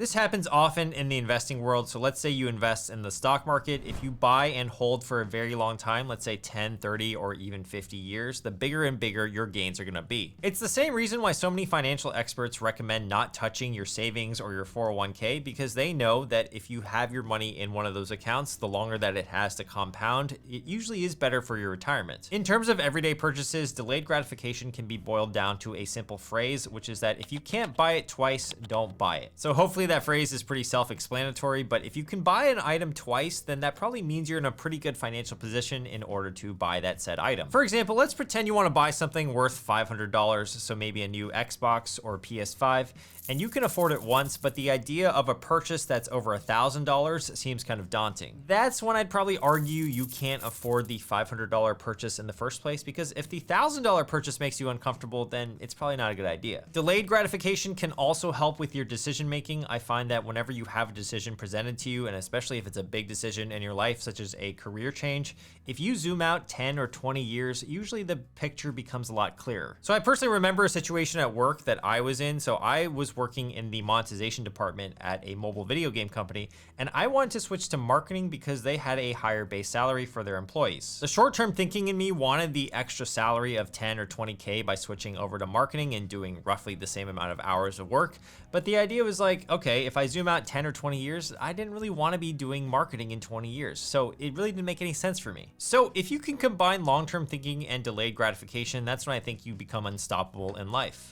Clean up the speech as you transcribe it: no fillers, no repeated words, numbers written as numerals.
This happens often in the investing world. So let's say you invest in the stock market. If you buy and hold for a very long time, let's say 10, 30, or even 50 years, the bigger and bigger your gains are gonna be. It's the same reason why so many financial experts recommend not touching your savings or your 401k, because they know that if you have your money in one of those accounts, the longer that it has to compound, it usually is better for your retirement. In terms of everyday purchases, delayed gratification can be boiled down to a simple phrase, which is that if you can't buy it twice, don't buy it. So hopefully that phrase is pretty self-explanatory, but if you can buy an item twice, then that probably means you're in a pretty good financial position in order to buy that said item. For example, let's pretend you want to buy something worth $500, so maybe a new Xbox or PS5, and you can afford it once, but the idea of a purchase that's over $1,000 seems kind of daunting. That's when I'd probably argue you can't afford the $500 purchase in the first place, because if the $1,000 purchase makes you uncomfortable, then it's probably not a good idea. Delayed gratification can also help with your decision making. I find that whenever you have a decision presented to you, and especially if it's a big decision in your life, such as a career change, if you zoom out 10 or 20 years, usually the picture becomes a lot clearer. So I personally remember a situation at work that I was in. So I was working in the monetization department at a mobile video game company, and I wanted to switch to marketing because they had a higher base salary for their employees. The short-term thinking in me wanted the extra salary of 10 or 20K by switching over to marketing and doing roughly the same amount of hours of work. But the idea was like, okay, if I zoom out 10 or 20 years, I didn't really want to be doing marketing in 20 years. So it really didn't make any sense for me. So if you can combine long-term thinking and delayed gratification, that's when I think you become unstoppable in life.